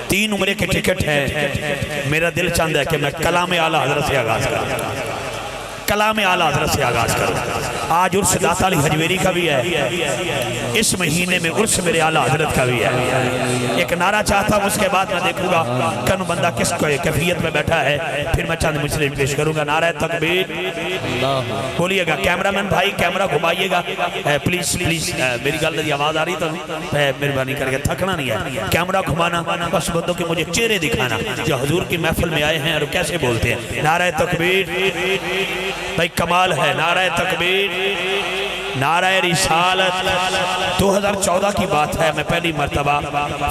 3 उम्रे के टिकट है। मेरा दिल चाहता है कि मैं कलाम आला हजरत से आगाज करूँ, कलाम आला हजरत से आगाज करूँ। आज उर्स दाता अली हजवेरी का भी है, इस महीने में उर्स मेरे आला हजरत का भी है। एक नारा चाहता हूँ, उसके बाद मैं देखूंगा कौन बंदा किस कैफियत में बैठा है, फिर मैं चंद मिसरे पेश करूंगा। नारा तकबीर बोलिएगा। कैमरामैन भाई कैमरा घुमाइएगा प्लीज प्लीज। मेरी गल की आवाज आ रही तो मेहरबानी करके, थकना नहीं है, कैमरा घुमाना बस, बंदों के मुझे चेहरे दिखाना जो हजूर की महफिल में आए हैं और कैसे बोलते हैं। नारा तकबीर भाई कमाल है। नारा तकबीर, नारा रिसालत। 2014 की बात है, मैं पहली मर्तबा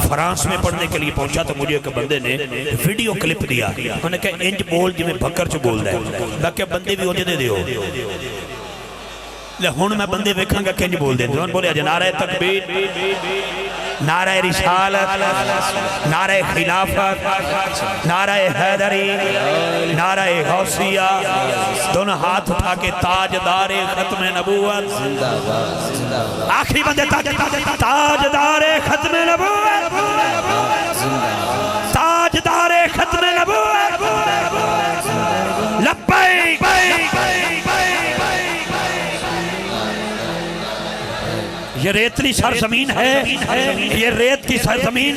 फ्रांस में पढ़ने के लिए पहुंचा तो मुझे एक बंदे ने वीडियो क्लिप दिया। उन्होंने कहा इंज बोल जिमें भक्कर च बोल रहा है। मैं क्या बंदे भी उन्हें दे दियो, हुण मैं बंदे वेखांगा किंज बोलते हैं। बोलिया जी नारा तकबीर, नारा रिसालत, नारा खिलाफत, नारा हैदरी, नारा गौसिया। दोनों हाथ उठा के ताजदारे खत्म नबूवत, आखिरी बंदे ताजदारे खत्म नबूवत, ताजदारे खत्म नबूवत, लब्बैक। ये रेतली सरजमीन है, ये रेत की सरजमीन।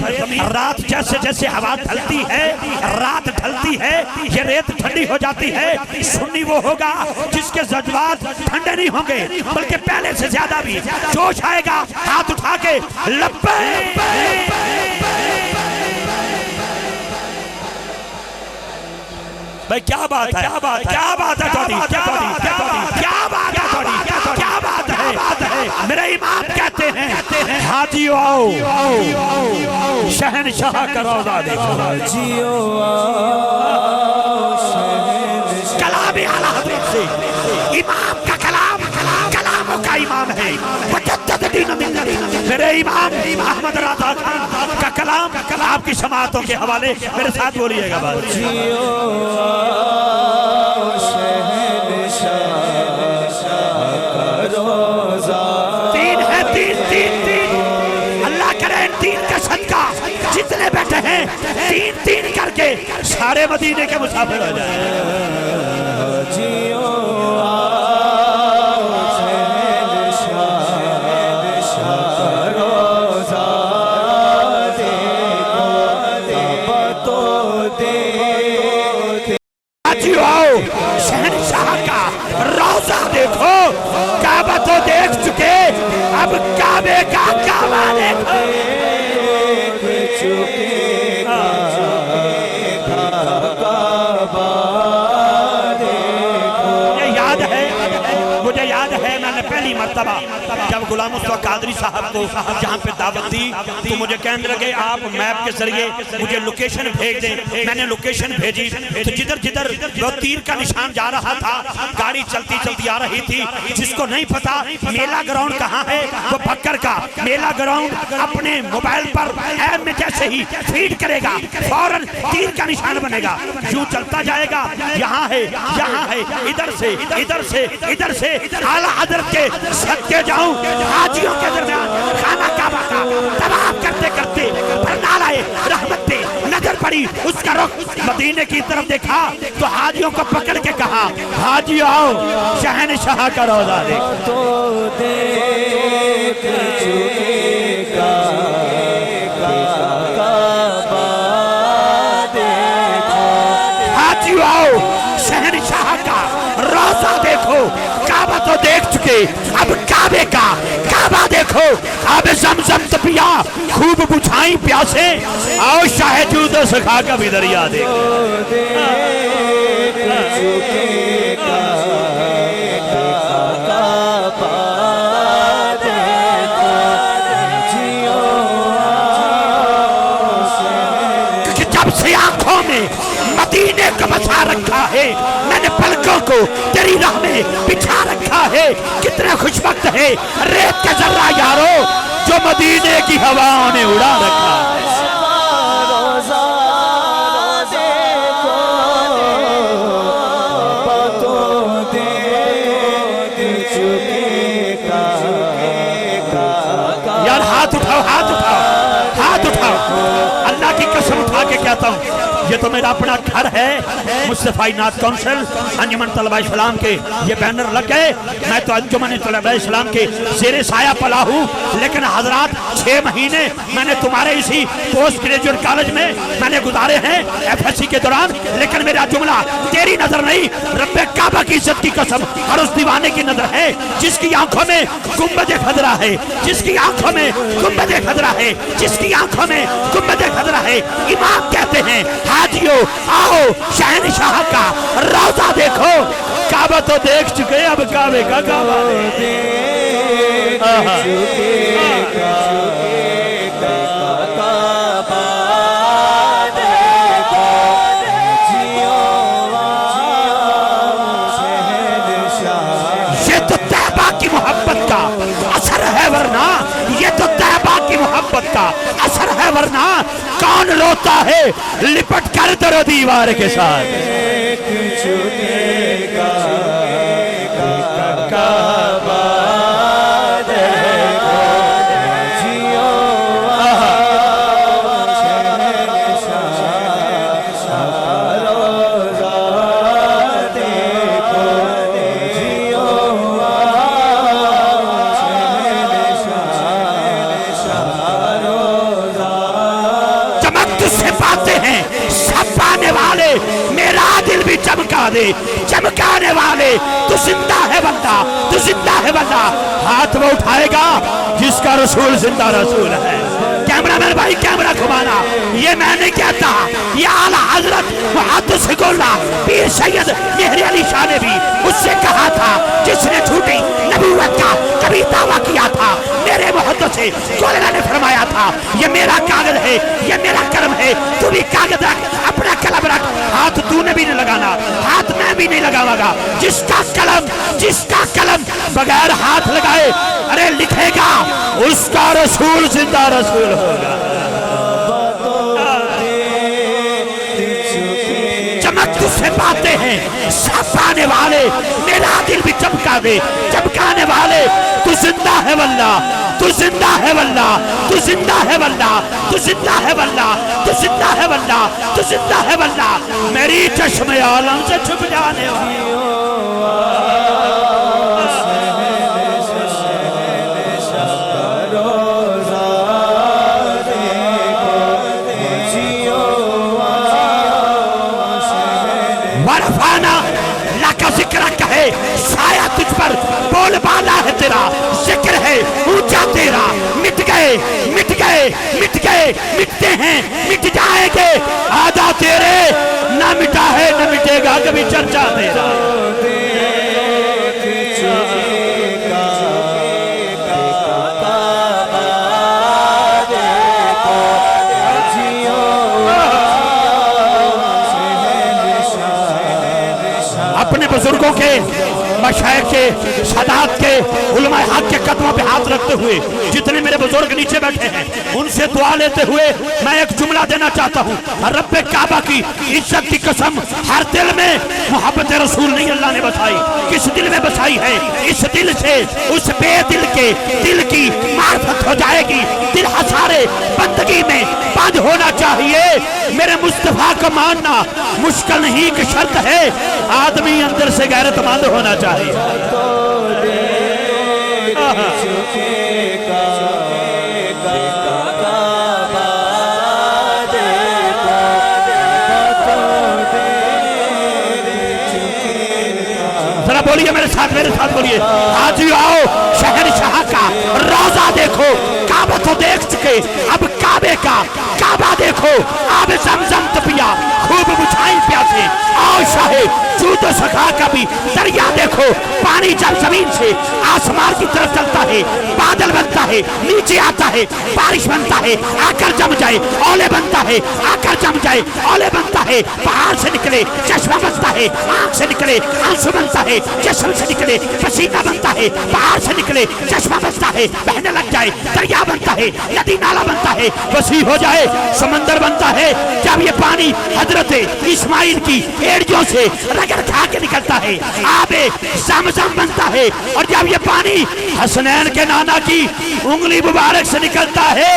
रात जैसे जैसे हवा ढलती है, रात ढलती है, ये रेत ठंडी हो जाती है। सुन्नी वो होगा जिसके जज्बात ठंडे नहीं होंगे, बल्कि पहले से ज्यादा भी जोश आएगा। हाथ उठा के लब्बैक। भाई क्या बात है, क्या बात है, क्या बात है, क्या बात है, क्या बात है। मेरे इमाम कहते हैं हाजियो आओ, शहनशाह का रौज़ा देखो। हाजियो कलाम आला हज़रत से, इमाम का कलाम कलामों का इमाम है। मेरे इमाम अहमद रज़ा खान का कलाम आपकी समातों के हवाले मेरे साथ बोलिएगा। जितने बैठे हैं 3-3 करके सारे मदीने के मुसाफिर हो जाए। शहनशाह का रोजा देखो, काबा तो देख चुके, अब काबे का काबा देखो। मुझे याद है मैंने पहली मर्तबा जब गुलाम मुस्तफा कादरी साहब को जहाँ पे दावत दी तो मुझे कहने लगे आप मैप के जरिए मुझे लोकेशन भेज दें। मैंने लोकेशन भेजी तो जिधर जिधर वो तीर का निशान जा रहा था, गाड़ी चलती चलती आ रही थी। जिसको नहीं पता मेला ग्राउंड कहाँ है, वो भक्कर का मेला ग्राउंड अपने मोबाइल पर ऐप में जैसे ही फीड करेगा फौरन तीर का निशान बनेगा। यूं चलता जाएगा, यहाँ है, यहाँ है, इधर से इधर से इधर से आला हज़रत के सदके जाऊं। हाजियों के दरमियान खाना काबा का तवाफ करते करते बरनालाए रहमत पे नजर पड़ी, उसका रुख मदीने की तरफ देखा तो हाजियों को पकड़ के कहा हाजी आओ, शहनशाह का रोजा देख। तो देख चुकेगा काबा देखो, हाजी आओ, शहनशाह का रोजा देखो। काबा तो देख चुके, अब काबे का काबा देखो। अब ज़मज़म तो पिया खूब बुझाई प्यासे, आओ शाहजूद सखा का भी दरिया देखो। जब से आंखों में मदीने को बसा रखा है, मैंने पलकों को तेरी राह में बिछा रखा है। कितने खुशबख्त है रेत के जर्रा यारो जो मदीने की हवाओं ने उड़ा रखा है। यार हाथ उठाओ, हाथ उठाओ, हाथ उठाओ। अल्लाह की कसम ये तो मेरा अपना घर है। मुस्तफा नाथ काउंसिल अंजुमन तलबा इस्लाम के ये बैनर लग गए। मैं तो अंजुमन तलबा इस्लाम के ज़ेरे साया पला हूँ, लेकिन हजरात 6 महीने मैंने तुम्हारे इसी पोस्ट ग्रेजुएट कॉलेज में मैंने गुजारे हैं FSC के दौरान, लेकिन मेरा जुमला तेरी नजर नहीं, रब्बे काबा की इज्जत की कसम हर उस दीवाने की नजर है जिसकी आंखों में गुंबद खतरा है, जिसकी आंखों में गुंबद खतरा है, जिसकी आंखों में गुंबद खतरा है। इमाम कहते हैं हाजियो आओ शहनशाह का रौजा देखो। काबा तो देख चुके, अब काबे का काबा ये तो तैबा की मोहब्बत का असर है, वरना ये तो तैबा की मोहब्बत का असर है, वरना कौन रोता है लिपट कर दरो दीवार के साथ। मेरा दिल भी चमका दे, चमकाने वाले तू जिंदा है बंदा, तू जिंदा है बंदा। हाथ वो उठाएगा जिसका रसूल जिंदा रसूल है। कैमरामैन भाई कैमरा घुमाना, ये मैं नहीं कहता, ये आला हजरत मुहद्दिस गुल्ला पीर सैयद मेहरी अली शाह ने भी उससे कहा था जिसने झूठी नबूवत का कभी दावा किया था। मेरे मुहद्दिस गुल्ला ने फरमाया था ये मेरा कागज है, ये मेरा कलम है, तू भी कागज रख, अपना कलम रख। हाथ तूने भी नहीं लगाना, हाथ मैं भी नहीं लगाऊंगा। जिसका कलम बगैर हाथ लगाए अरे लिखेगा उसका रसूल जिंदा रसूल होगा। चमक तुझसे पाते हैं सब पाने वाले, मेरा दिल भी चमका दे, चमकाने वाले तू जिंदा है वल्ला, तू जिंदा है वल्ला, तू जिंदा है वल्ला, तू जिंदा है वल्ला, तू जिंदा है वल्ला, तू जिंदा है वल्ला। मेरी चश्मे आलम से छुप जाने वाली साया तुझ पर बोलबाला है तेरा, जिक्र है ऊंचा तेरा। मिट गए मिट गए मिट गए मिटते हैं मिट जाएंगे, आधा तेरे ना मिटा है न मिटेगा कभी चर्चा तेरा। अपने बुजुर्गों के मशाइख के सदात के उलमा हक के कदमों पे हाथ रखते हुए जितने मेरे बुजुर्ग नीचे बैठे हैं उनसे दुआ लेते हुए मैं एक जुमला देना चाहता हूँ। रब्बे काबा की इज्जत की कसम हर दिल में मोहब्बत रसूल नहीं अल्लाह ने बसाई, किस दिल में बसाई है, इस दिल से उस बेदिल के दिल की मार्फत हो जाएगी। दिल हसारे बंदगी में बंद होना चाहिए। मेरे मुस्तफा को मानना मुश्किल नहीं कि शर्त है, आदमी अंदर से गैरतमंद होना चाहिए। जरा बोलिए मेरे साथ बोलिए, आज आओ शहनशाह का रौजा देखो। काबा तो देख चुके, अब काबे का काबा देखो। आब जमजम तो पिया खूब बुझाई प्यासे, आओ शाहे जूदो सखा का भी दरिया देखो। पानी जब जमीन से आसमान की तरफ चलता है, बादल बनता है, नीचे आता है, बारिश बनता है, आकर जम जाए, ओले बनता है, आकर जम जाए, ओले बनता है। पहाड़ से निकले चश्मा बनता है, आंख से निकले आंसू बनता है, जिस्म से निकले पसीना बनता है। पहाड़ से निकले चश्मा बनता है, बहने लग जाए दरिया बनता है, नदी नाला बनता है, वसी हो जाए समंदर बनता है। जब ये पानी हजरत इस्माइल की एड़ियों से रगड़ खा के निकलता है, आबे ज़मज़म बनता है। और जब ये पानी हसनैन के नाना की उंगली मुबारक से निकलता है,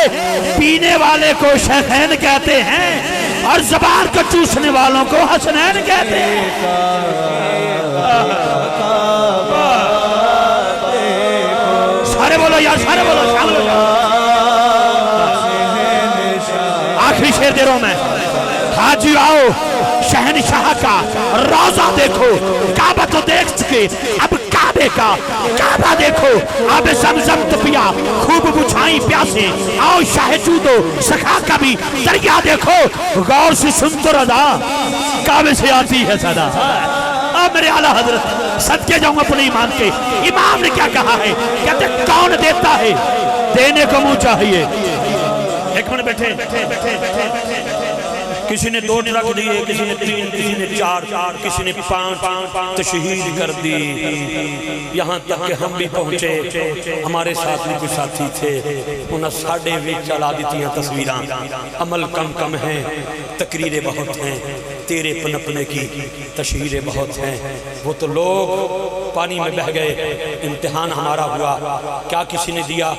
पीने वाले को शेखैन कहते हैं और ज़बान को चूसने वालों को हसनैन कहते हैं। सारे बोलो यार, सारे बोलो, आखिरी शेर दे रहा हूं मैं। हाजी आओ, शहनशाह का रोजा देखो, काबा तो देख चुके, अब काबे का काबा देखो। अब ज़मज़म तो पिया, खूब बुझाई प्यासे, आओ शाहजूदो सखा का भी दरिया देखो। गौर से सुन तो रजा, काबे से आती है सदा। अब मेरे आला हजरत सदके जाऊं अपने ईमान के। इमाम ने क्या कहा है? कहते कौन देता है, देने को मुंह चाहिए। एक मिनट बैठे। किसी ने 2 ट्रक दिए, किसी ने 3, किसी ने 4, किसी ने 5 तशहीद कर दी। यहाँ तक कि हम भी पहुँचे, हमारे साथ भी कुछ साथी थे, उन्हें साढ़े भी चला दी तस्वीर। अमल कम कम है, तकरीरें बहुत हैं, तेरे पनपने की तशहीरें बहुत हैं। वो तो लोग पानी में बह गए, इम्तिहान हमारा हुआ। क्या किसी ने दिया?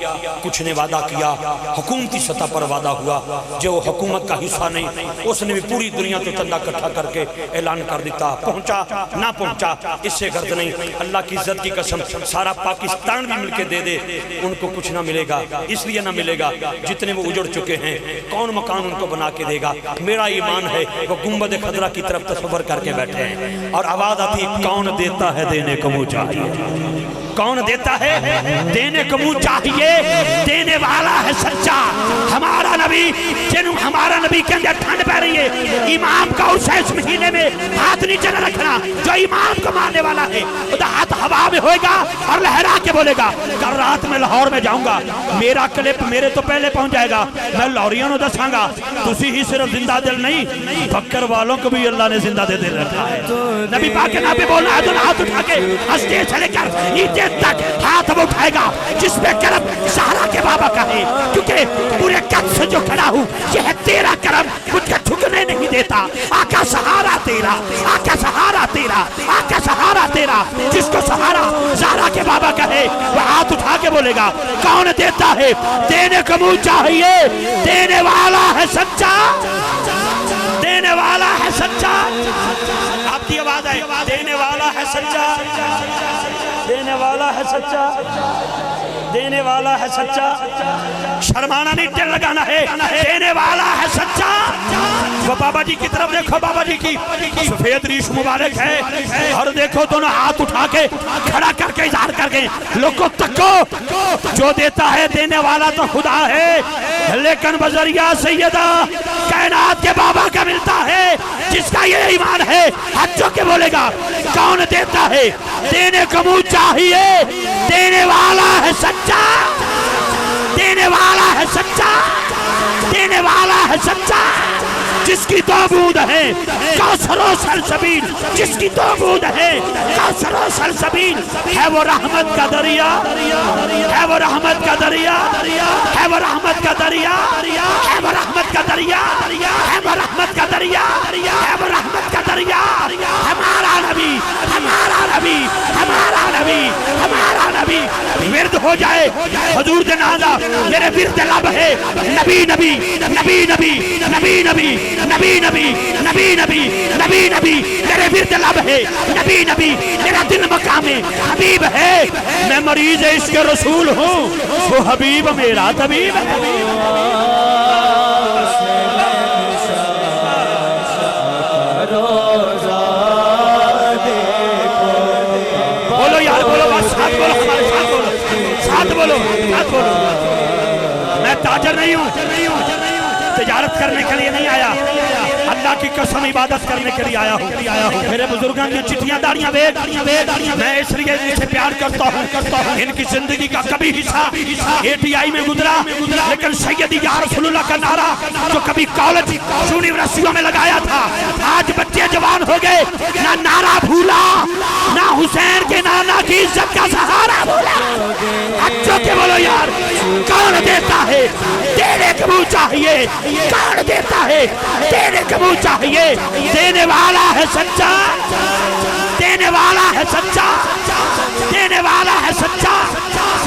कुछ ने वादा किया, हुकूमती सतह पर वादा हुआ। जो हुकूमत का हिस्सा नहीं, उसने भी पूरी दुनिया तो चंदा इकट्ठा करके ऐलान कर दिता। पहुंचा ना पहुंचा इससे गर्द नहीं। अल्लाह की इज्जत की कसम, सारा पाकिस्तान भी मिलके दे दे, उनको कुछ ना मिलेगा। इसलिए ना मिलेगा जितने वो उजड़ चुके हैं, कौन मकान उनको बना के देगा? मेरा ईमान है वो गुंबद खदरा की तरफ तस्वर करके बैठे हैं और आवाज आती, कौन देता है, देने को मुंह चाहिए। कौन देता है, देने को मुंह चाहिए। देने वाला है सच्चा हमारा नबी, जिन्हों हमारा नबी के अंदर ठंड पै रही है। इमाम का उस महीने में हाथ नीचे न रखना। जो इमाम को मानने वाला है तो हाथ हवा में होएगा और लहरा के बोलेगा, कल रात में लाहौर में जाऊंगा, मेरा क्लिप मेरे तो पहले पहुंच जाएगा, मैं लाहौरियों को दसांगा। तुसी ही सिर्फ जिंदा दिल नहीं, बकर वालों को भी अल्लाह ने जिंदा दिल रखा है। नबी पाक के नाम पे बोलना है तो हाथ उठा के हंसते चले कर नीचे तक हाथ वो उठाएगा जिसपे करम सहारा के बाबा का है। क्योंकि पूरे कद से जो खड़ा हूँ, ये है तेरा करम, मुझे झुकने नहीं देता। आका सहारा तेरा, आका सहारा तेरा, आका सहारा तेरा। जिसको सहारा सहारा के बाबा का है, वो हाथ उठा के बोलेगा, कौन देता है, देने को मुंह चाहिए। देने वाला है सच्चा, देने वाला है सच्चा। आपकी आवाज है, देने वाला है सच्चा, देने वाला है सच्चा, देने वाला है सच्चा। शर्माना नहीं, टेल लगाना है। देने वाला है सच्चा। वो बाबा जी की तरफ देखो, बाबा जी की सफेद रीश मुबारक है और देखो दोनों हाथ उठा के खड़ा करके इजहार करके लोगों तको, जो देता है देने वाला तो खुदा है, लेकिन बजरिया सैयदा कायनात के बाबा का मिलता है। जिसका ये ईमान है हाथ चौक के बोलेगा, कौन देता है, देने को मुंह चाहिए। देने वाला है सच्चा, देने वाला है सच्चा, देने वाला है सच्चा। जिसकी 2 बूंद है कौसरो सलसबील, जिसकी 2 बूंद है कौसरो सलसबील, है वो रहमत का दरिया, है वो रहमत का दरिया, है वो रहमत का दरिया, है वो रहमत का दरिया, है वो रहमत का दरिया, है वो रहमत का दरिया। हमारा नबी, हमारा नबी, हमारा नबी, हमारा नबी विरद हो जाए हुजूर दे नादा, मेरे विरद लब है नबी नबी नबी नबी नबी नबी नबी नबी नबी नबी नबी नबी, मेरे विरद लब है नबी नबी, मेरा दिल मकामे हबीब है। मैं मरीज इश्क रसूल हूँ, वो हबीब मेरा तबीब है। बोलो यार, बोलो बस, साथ बोलो, हमारे साथ बोलो, साथ बोलो, साथ बोलो। मैं ताजर नहीं हूँ, तिजारत करने के लिए नहीं आया, अल्लाह की कसम इबादत करने के लिए आया हूँ। मेरे बुजुर्गों की चिट्ठियां दाड़ियां वेद, मैं इसलिए इनसे प्यार करता हूँ। इनकी जिंदगी का कभी हिस्सा ATI में गुजरा, लेकिन सैयदी या रसूलुल्लाह का नारा जो कभी कॉलेज यूनिवर्सिटियों में लगाया था, आज बच्चे जवान हो गए, ना नारा भूला, ना हुसैन के नाना की इज्जत का सहारा भूला। अच्छों के बोलो यार, कौन देता है, देने को मुंह चाहिए। कौन देता है, देने को मुंह चाहिए। देने वाला है सच्चा। देने वाला है सच्चा, देने वाला है सच्चा।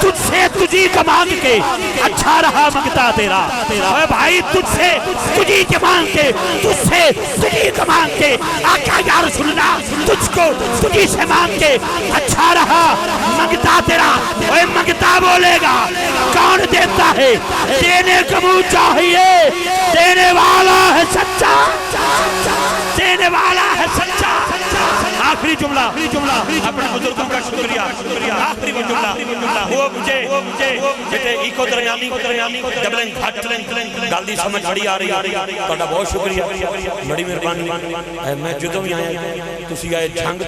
तुझसे तुझी का मांग के अच्छा रहा मंगता तेरा। अरे भाई तुझसे तुझी के मांग के, तुझसे तुझी का मांग के आका यार सुनना, तुझको तुझी से मांग के अच्छा रहा मंगता तेरा। ओए मंगता बोलेगा कौन देता है, देने का मुंह चाहिए, देने वाला है सच्चा, देने वाला है सच्चा। आखिरी जुमला अपने बुजुर्गों का शुक्रिया, आखिरी जुमला वो मुझे बेटे इको दरमियानी डबलिंग गल दी समझ बड़ी आ रही, ਤੁਹਾਡਾ बहुत शुक्रिया, बड़ी मेहरबानी। मैं ਜਦੋਂ भी आया ਤੁਸੀਂ आए झंग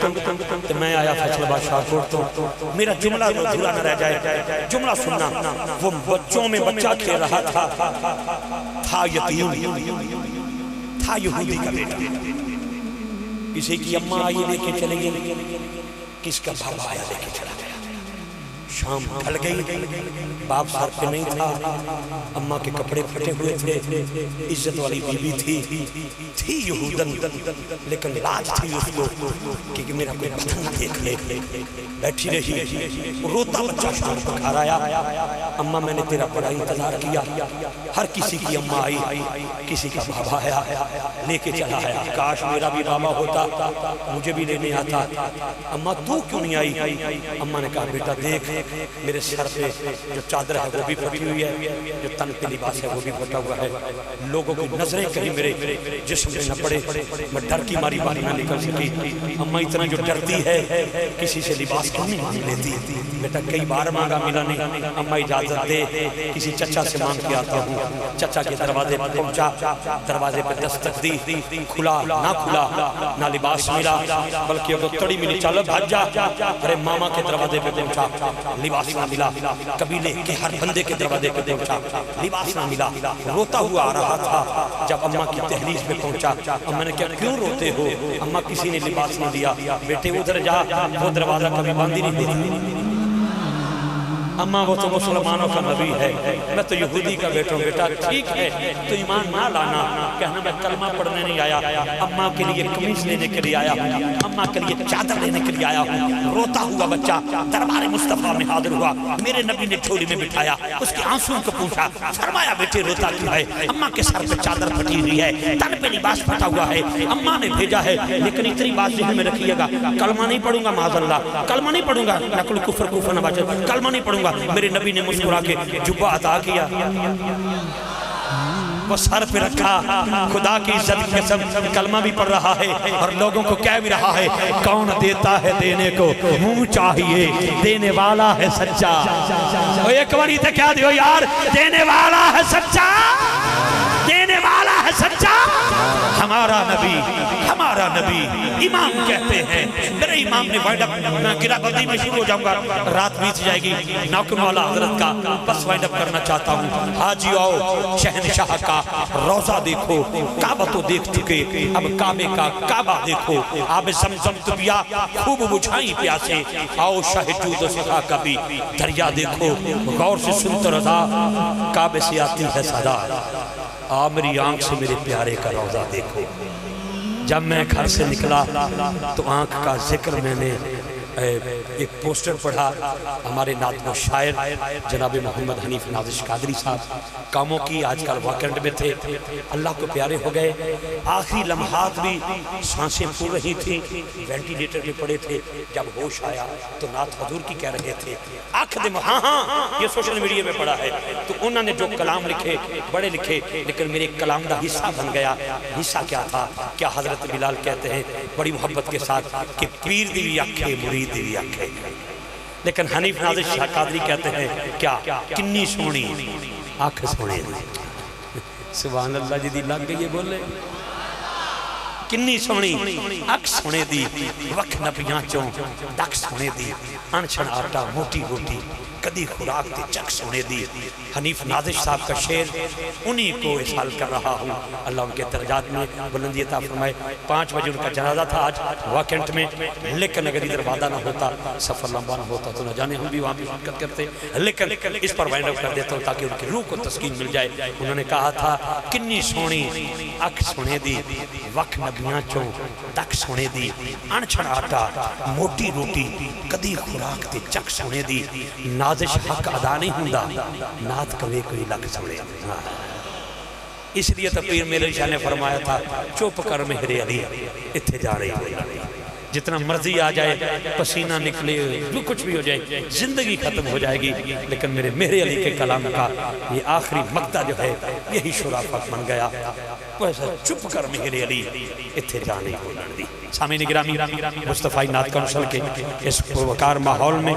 तो मैं आया फैसलाबाद शाहकोट तो। मेरा जुमला अधूरा न रह जाए, जुमला सुनना। वो बच्चों में बच्चा खेल रहा था यतीम, था यहूदी का बेटा। किसी की अम्मा आई लेके चले गई, किसका बाप आया लेके चला गया। शाम ढल गई, बाप सर पे नहीं था, अम्मा के कपड़े फटे हुए थे, इज्जत वाली बीबी थी यहूदन, लेकिन लाज थी उसको कि मेरा कोई बदन देख ले। बैठी रही, रोता बच्चा शाम को घर आया, अम्मा मैंने तेरा बड़ा इंतजार किया। हर किसी की अम्मा आई, किसी का बाबा आया लेके चला आया। काश मेरा भी बाबा होता, मुझे भी लेने आता। अम्मा तू क्यों नहीं आई? अम्मा ने कहा बेटा देख, मेरे सर पे जो चादर है वो भी फटी हुई है, जो तन पे लिबास है वो भी फटा हुआ है। लोगों की नजरें कहीं मेरे जिस्म में न पड़े, मैं डर की मारी बाहर न निकल सकी। अम्मा इतना जो डरती है किसी से लिबास क्यों नहीं मांग लेती? बेटा कई बार मांगा मिला नहीं। अम्मा इजाजत दे, किसी चचा से मांग के आता हूँ। चचा के दरवाजे पर पहुंचा, दरवाजे पर दस्तक दी, खुला ना खुला, ना लिबास मिला, बल्कि अब तड़ी मिली, चलो भाग जा। अरे मामा के दरवाजे पे पहुंचा, लिबास ना मिला। कबीले के हर बंदे के दरवाजे पे पहुंचा, लिबास ना मिला। रोता हुआ आ रहा था, जब अम्मा की दहलीज पे पहुंचा, अम्मा ने क्या क्यों रोते हो? अम्मा किसी ने लिबास नहीं दिया। बेटे उधर जा, वो दरवाजा कभी बंद ही नहीं देती। अम्मा वो तो मुसलमानों का नबी है, मैं तो यहूदी का बेटा हूँ। बेटा ठीक है, तो ईमान ना लाना, कहना मैं कलमा पढ़ने नहीं आया, अम्मा के लिए कमीज लेने के लिए आया हूँ, अम्मा के लिए चादर लेने के लिए आया हूँ। रोता हुआ बच्चा दरबार मुस्तफा में हाजिर हुआ, मेरे नबी ने झोली में बिठाया, उसके आंसुओं को पूछा, फरमाया बेटे रोता क्यों है? अम्मा के सर पे चादर फटी हुई है, तन पे लिबास फटा हुआ है, अम्मा ने भेजा है, लेकिन इतनी बात ज़हन में रखिएगा, कलमा नहीं पढ़ूंगा माज़अल्लाह, कलमा नहीं पढ़ूंगा, नकुल कुफर कुफर नवाज, कलमा नहीं पढ़ूंगा। मेरे नबी ने मुस्कुरा के जुब्बा अता किया, वो सर पे रखा, खुदा की इज्जत के सब कलमा भी पढ़ रहा है और लोगों को कह भी रहा है कौन देता है देने को मुंह चाहिए, देने वाला है सच्चा। एक बारी तो क्या दियो यार, देने वाला है सच्चा, देने वाला है सच्चा। हमारा नबी इमाम कहते हैं, मेरे इमाम ने वाइंड अप, मैं गिराबंदी में शुरू हो जाऊंगा, रात बीत जाएगी, नौकन वाला हजरत का बस वाइंड अप करना चाहता हूँ। हाजी आओ, शहनशाह का रोजा देखो, काबा तो देख चुके, अब काबे का काबा देखो, आब ज़मज़म तो पिया खूब बुझाई प्यासे, आओ शाहिद सखा का भी दरिया देखो, गौर से सुनते रजा काबे से आती है सदा, आ मेरी आंख से मेरे प्यारे का रोजा देखो। जब मैं घर से निकला तो आंख का जिक्र मैंने एक पोस्टर पढ़ा, हमारे नात शायर जनाब मोहम्मद हनीफ नाजिश कादरी साहब कामों की आजकल वाकंड में थे, अल्लाह को प्यारे हो गए। आखिरी लम्हात भी सांसें फूल रही थी, वेंटिलेटर में पड़े थे। जब होश आया तो नात हजूर की कह रहे थे, आँख दे, हाँ ये सोशल मीडिया में पड़ा है। तो उन्होंने जो कलाम लिखे बड़े लिखे, लेकिन मेरे कलाम का हिस्सा बन गया। हिस्सा क्या था? क्या हजरत बिलाल कहते हैं बड़ी मोहब्बत के साथ कि पीर दी भी आखे मुरीद दी भी आखे, लेकिन हनीफ नाजिश शाह कादरी कहते हैं क्या किन्नी सोहनी अख सोने दी। सुभान अल्लाह जी दी लग गई बोले, किन्नी सोहनी अख सोने दी, वख नबियां चों दख सोने दी, अनछन आटा मोटी रोटी कदी खुराक दी चख सोने दी। हनीफ नाजिश साहब का शेर उन्हीं को इशाल कर रहा हूँ। अल्लाह उनके दर्जात में बुलंदी अता फरमाए। 5 बजे उनका जनाजा था आज वाकेंट में, लेकिन अगर इधर वादा ना होता, सफ़र लंबा ना होता तो न जाने हम भी वहाँ भी शिरकत करते। लेकिन इस पर वाइंड अप कर देता हूँ ताकि उनकी रूह को तस्कीन मिल जाए। उन्होंने कहा था किन्नी सोहनी अख सोने दी, वख नबियां चों तक सोने दी, अणछण आटा मोटी रोटी कदी खुराक ते चख सोने दी। नाजिश हक अदा नहीं हुंदा, नात कवे कोई लख सोने। इसलिए तो पीर मेरे शाह ने फरमाया था चुप कर मेरे अली इत्थे जा रही हो, जितना मर्जी आ जाए, पसीना निकले, जो कुछ भी हो जाए, जिंदगी खत्म हो जाएगी, लेकिन मेरे अली के कलाम का ये आखिरी मक्ता जो है यही शुराफत बन गया। वैसा चुप कर मेरे अली इत्थे जाने को दी। सामीन गिरामी, मुस्तफ़ा नात कौंसल के इस पुरवकार माहौल में